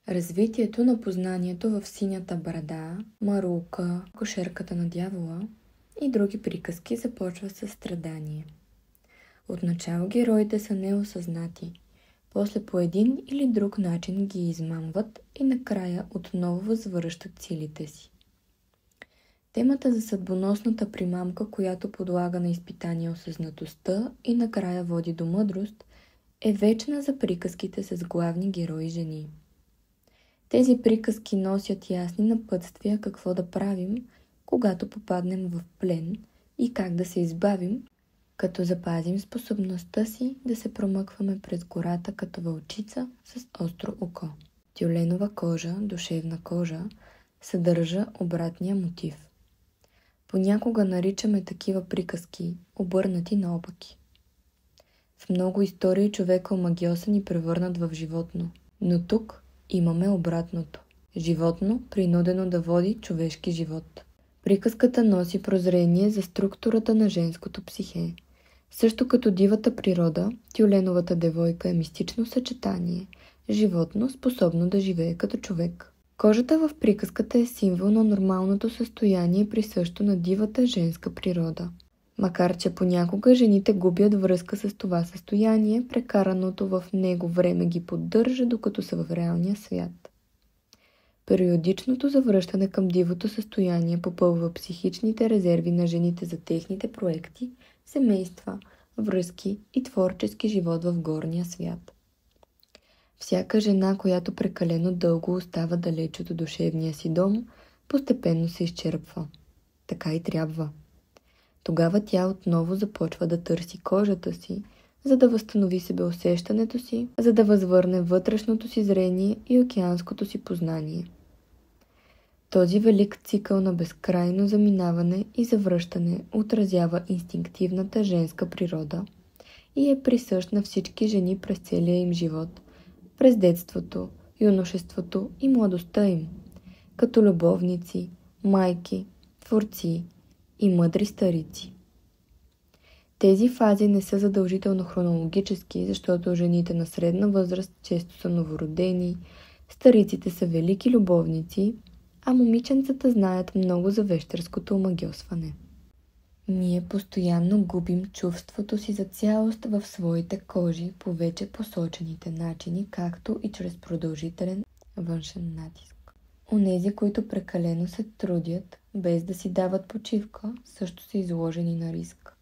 Развитието на познанието в Синята брада, Марука, Кошерката на дявола и други приказки започва с страдание. Отначало героите са неосъзнати, после по един или друг начин ги измамват и накрая отново възвръщат силите си. Темата за съдбоносната примамка, която подлага на изпитание осъзнатостта и накрая води до мъдрост, е вечна за приказките с главни герои жени. Тези приказки носят ясни напътствия какво да правим, когато попаднем в плен и как да се избавим, като запазим способността си да се промъкваме през гората като вълчица с остро око. Тюленова кожа, душевна кожа, съдържа обратния мотив. Понякога наричаме такива приказки обърнати наопаки. В много истории човека омагьосан и превърнат в животно, но тук имаме обратното. Животно, принудено да води човешки живот. Приказката носи прозрение за структурата на женското психе. Също като дивата природа, тюленовата девойка е мистично съчетание. Животно, способно да живее като човек. Кожата в приказката е символ на нормалното състояние, присъщо на дивата женска природа. Макар че понякога жените губят връзка с това състояние, прекараното в него време ги поддържа, докато са в реалния свят. Периодичното завръщане към дивото състояние попълва психичните резерви на жените за техните проекти, семейства, връзки и творчески живот в горния свят. Всяка жена, която прекалено дълго остава далеч от душевния си дом, постепенно се изчерпва. Така и трябва. Тогава тя отново започва да търси кожата си, за да възстанови себеусещането си, за да възвърне вътрешното си зрение и океанското си познание. Този велик цикъл на безкрайно заминаване и завръщане отразява инстинктивната женска природа и е присъщ на всички жени през целия им живот, през детството, юношеството и младостта им, като любовници, майки, творци и мъдри старици. Тези фази не са задължително хронологически, защото жените на средна възраст често са новородени, стариците са велики любовници, а момиченцата знаят много за вещерското омагьосване. Ние постоянно губим чувството си за цялост в своите кожи по вече посочените начини, както и чрез продължителен външен натиск. Онези, които прекалено се трудят, без да си дават почивка, също са изложени на риск.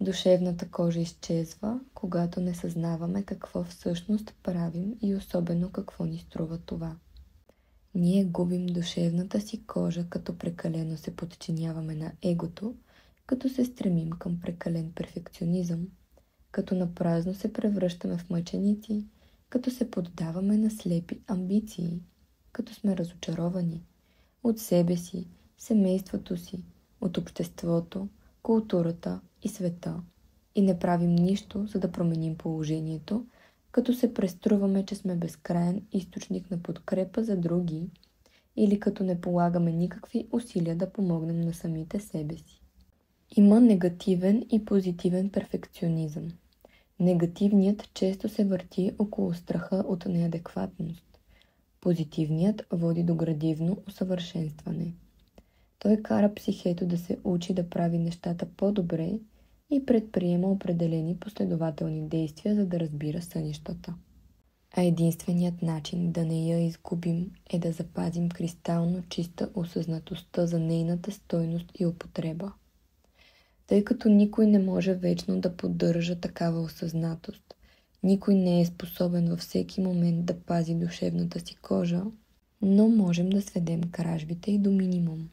Душевната кожа изчезва, когато не съзнаваме какво всъщност правим и особено какво ни струва това. Ние губим душевната си кожа, като прекалено се подчиняваме на егото, като се стремим към прекален перфекционизъм, като напразно се превръщаме в мъченици, като се поддаваме на слепи амбиции, като сме разочаровани от себе си, семейството си, от обществото, културата и света и не правим нищо, за да променим положението, като се преструваме, че сме безкрайен източник на подкрепа за други или като не полагаме никакви усилия да помогнем на самите себе си. Има негативен и позитивен перфекционизъм. Негативният често се върти около страха от неадекватност. Позитивният води до градивно усъвършенстване. Той кара психето да се учи да прави нещата по-добре и предприема определени последователни действия, за да разбира сънищата. А единственият начин да не я изгубим е да запазим кристално чиста осъзнатостта за нейната стойност и употреба. Тъй като никой не може вечно да поддържа такава осъзнатост, никой не е способен във всеки момент да пази душевната си кожа, но можем да сведем кражбите и до минимум.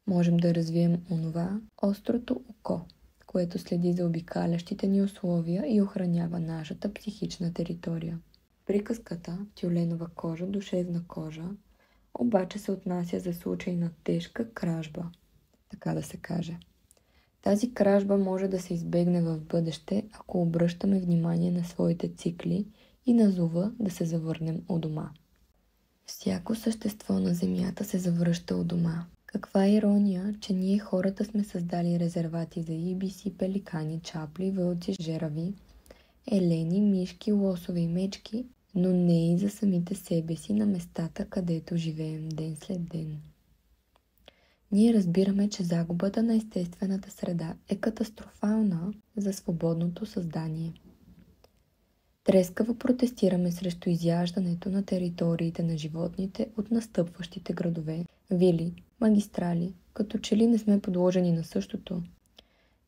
Можем да развием онова острото око, което следи за обикалящите ни условия и охранява нашата психична територия. Приказката «Тюленова кожа, душевна кожа» обаче се отнася за случай на тежка кражба, така да се каже. Тази кражба може да се избегне в бъдеще, ако обръщаме внимание на своите цикли и на зова да се завърнем у дома. Всяко същество на земята се завръща у дома. Каква ирония, че ние хората сме създали резервати за ибиси, пеликани, чапли, вълци, жерави, елени, мишки, лосове и мечки, но не и за самите себе си на местата, където живеем ден след ден. Ние разбираме, че загубата на естествената среда е катастрофална за свободното създание. Трескаво протестираме срещу изяждането на териториите на животните от настъпващите градове, вили, магистрали, като че ли не сме подложени на същото.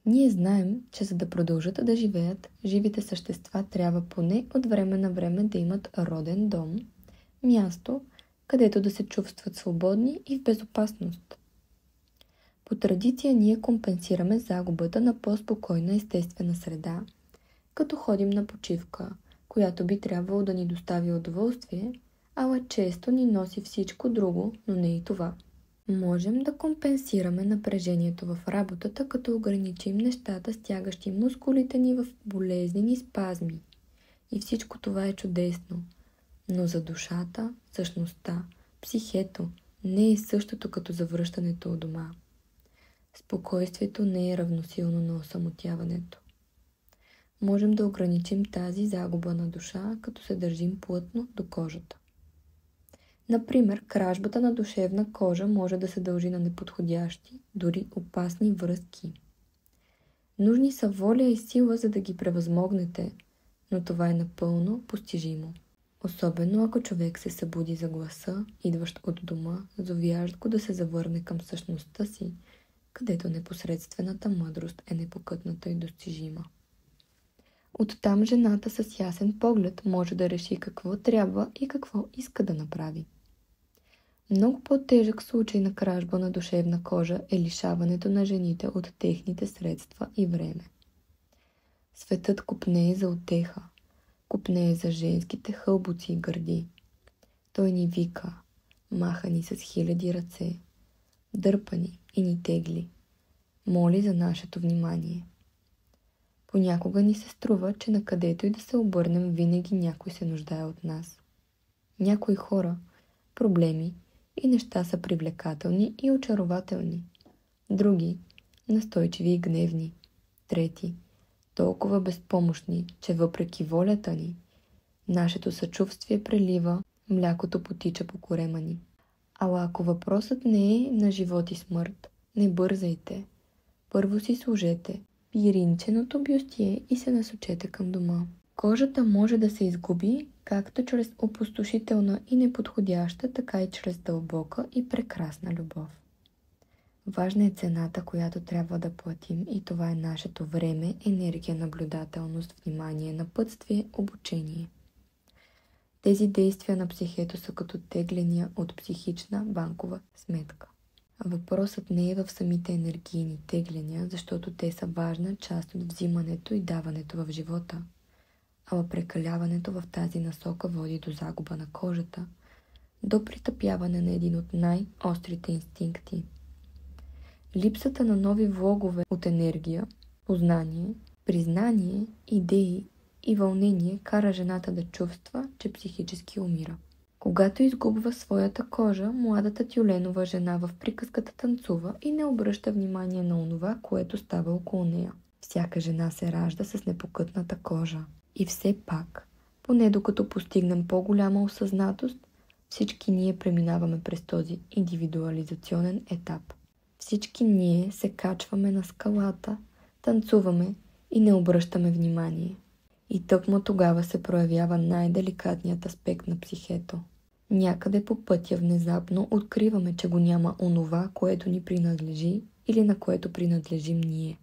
Ние знаем, че за да продължат да живеят, живите същества трябва поне от време на време да имат роден дом, място, където да се чувстват свободни и в безопасност. По традиция ние компенсираме загубата на по-спокойна естествена среда, като ходим на почивка, която би трябвало да ни достави удоволствие, ала често ни носи всичко друго, но не и това. Можем да компенсираме напрежението в работата, като ограничим нещата, стягащи мускулите ни в болезнени спазми. И всичко това е чудесно. Но за душата, същността, психето не е същото като завръщането у дома. Спокойствието не е равносилно на осамотяването. Можем да ограничим тази загуба на душа, като се държим плътно до кожата. Например, кражбата на душевна кожа може да се дължи на неподходящи, дори опасни връзки. Нужни са воля и сила, за да ги превъзмогнете, но това е напълно постижимо. Особено ако човек се събуди за гласа, идващ от дома, зовящ го да се завърне към същността си, където непосредствената мъдрост е непокътната и достижима. Оттам жената с ясен поглед може да реши какво трябва и какво иска да направи. Много по-тежък случай на кражба на душевна кожа е лишаването на жените от техните средства и време. Светът копнее за утеха, копнее за женските хълбоци и гърди. Той ни вика, маха ни с хиляди ръце, дърпа ни и ни тегли, моли за нашето внимание. Понякога ни се струва, че накъдето и да се обърнем, винаги някой се нуждае от нас. Някои хора, проблеми и неща са привлекателни и очарователни. Други, настойчиви и гневни. Трети, толкова безпомощни, че въпреки волята ни, нашето съчувствие прелива, млякото потича по корема ни. Ала ако въпросът не е на живот и смърт, не бързайте. Първо си служете пиринченото бюстие и се насочете към дома. Кожата може да се изгуби както чрез опустошителна и неподходяща, така и чрез дълбока и прекрасна любов. Важна е цената, която трябва да платим, и това е нашето време, енергия, наблюдателност, внимание, напътствие, обучение. Тези действия на психето са като тегления от психична банкова сметка. Въпросът не е в самите енергийни тегления, защото те са важна част от взимането и даването в живота. Ала прекаляването в тази насока води до загуба на кожата, до притъпяване на един от най-острите инстинкти. Липсата на нови влогове от енергия, познание, признание, идеи и вълнение кара жената да чувства, че психически умира. Когато изгубва своята кожа, младата тюленова жена в приказката танцува и не обръща внимание на онова, което става около нея. Всяка жена се ражда с непокътната кожа. И все пак, поне докато постигнем по-голяма осъзнатост, всички ние преминаваме през този индивидуализационен етап. Всички ние се качваме на скалата, танцуваме и не обръщаме внимание. И тъкмо тогава се проявява най-деликатният аспект на психето. Някъде по пътя внезапно откриваме, че го няма онова, което ни принадлежи или на което принадлежим ние.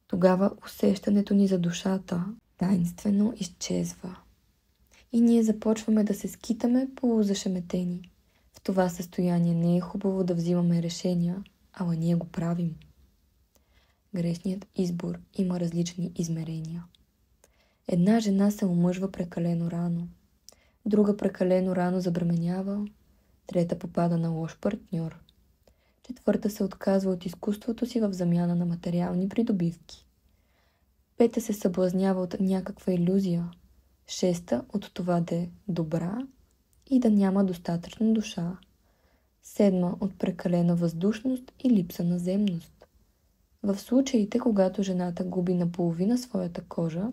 Тогава усещането ни за душата таинствено изчезва. И ние започваме да се скитаме полузашеметени. В това състояние не е хубаво да взимаме решения, ала ние го правим. Грешният избор има различни измерения. Една жена се омъжва прекалено рано, друга прекалено рано забременява, трета попада на лош партньор, четвърта се отказва от изкуството си в замяна на материални придобивки, пета се съблазнява от някаква илюзия, шеста от това да е добра и да няма достатъчно душа, седма от прекалена въздушност и липса на земност. В случаите, когато жената губи наполовина своята кожа,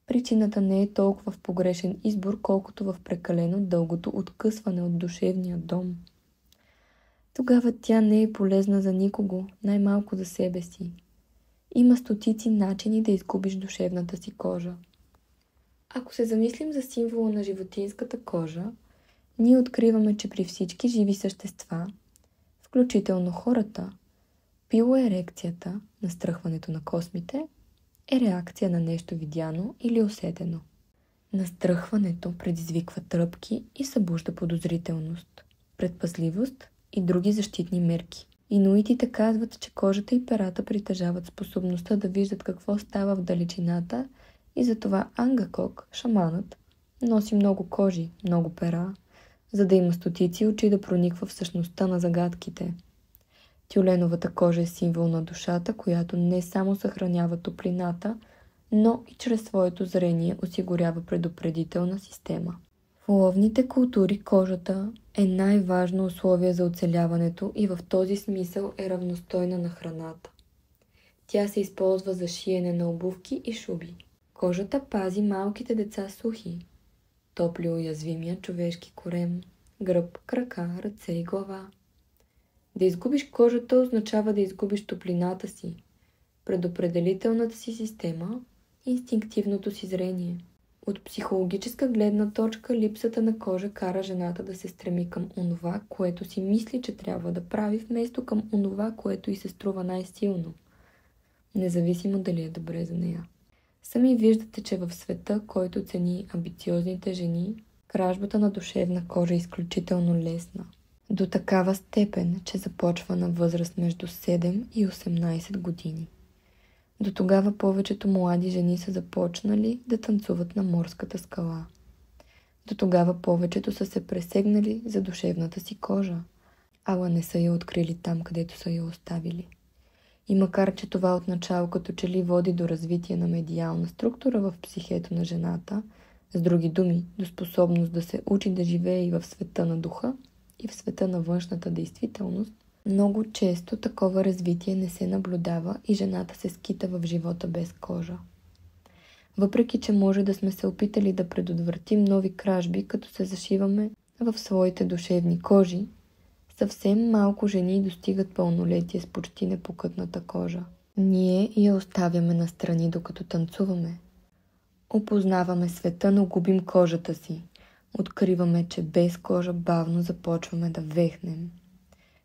Причината не е толкова в погрешен избор, колкото в прекалено дългото откъсване от душевния дом. Тогава тя не е полезна за никого, най-малко за себе си. Има стотици начини да изгубиш душевната си кожа. Ако се замислим за символа на животинската кожа, ние откриваме, че при всички живи същества, включително хората, пилоерекцията, настръхването на космите, е реакция на нещо видяно или усетено. Настръхването предизвиква тръпки и събужда подозрителност, предпазливост и други защитни мерки. Инуитите казват, че кожата и перата притежават способността да виждат какво става в далечината и затова Ангакок, шаманът, носи много кожи, много пера, за да има стотици очи да прониква в същността на загадките. Тюленовата кожа е символ на душата, която не само съхранява топлината, но и чрез своето зрение осигурява предупредителна система. В ловните култури кожата е най-важно условие за оцеляването и в този смисъл е равностойна на храната. Тя се използва за шиене на обувки и шуби. Кожата пази малките деца сухи, топли уязвимия човешки корем, гръб, крака, ръце и глава. Да изгубиш кожата означава да изгубиш топлината си, предопределителната си система и инстинктивното си зрение. От психологическа гледна точка липсата на кожа кара жената да се стреми към онова, което си мисли, че трябва да прави, вместо към онова, което й се струва най-силно, независимо дали е добре за нея. Сами виждате, че в света, който цени амбициозните жени, кражбата на душевна кожа е изключително лесна. До такава степен, че започва на възраст между 7 и 18 години. До тогава повечето млади жени са започнали да танцуват на морската скала. До тогава повечето са се пресегнали за душевната си кожа, ала не са я открили там, където са я оставили. И макар, че това отначало като че ли води до развитие на медиална структура в психето на жената, с други думи, до способност да се учи да живее и в света на духа, и в света на външната действителност, много често такова развитие не се наблюдава и жената се скита в живота без кожа. Въпреки, че може да сме се опитали да предотвратим нови кражби, като се зашиваме в своите душевни кожи, съвсем малко жени достигат пълнолетие с почти непокътната кожа. Ние я оставяме настрани, докато танцуваме. Опознаваме света, но губим кожата си. Откриваме, че без кожа бавно започваме да вехнем.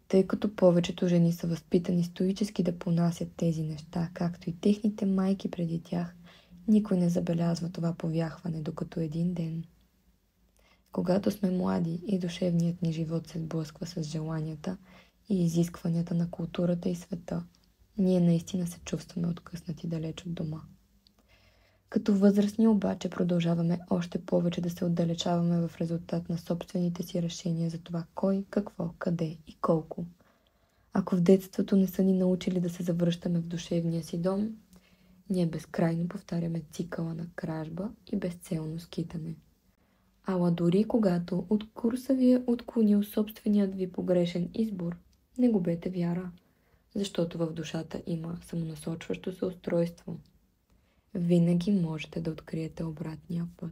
Тъй като повечето жени са възпитани стоически да понасят тези неща, както и техните майки преди тях, никой не забелязва това повяхване, докато един ден. Когато сме млади и душевният ни живот се сблъсква с желанията и изискванията на културата и света, ние наистина се чувстваме откъснати далеч от дома. Като възрастни обаче продължаваме още повече да се отдалечаваме в резултат на собствените си решения за това кой, какво, къде и колко. Ако в детството не са ни научили да се завръщаме в душевния си дом, ние безкрайно повтаряме цикъла на кражба и безцелно скитане. Ала дори когато от курса ви е отклонил собственият ви погрешен избор, не губете вяра, защото в душата има самонасочващо се устройство. Винаги можете да откриете обратния път.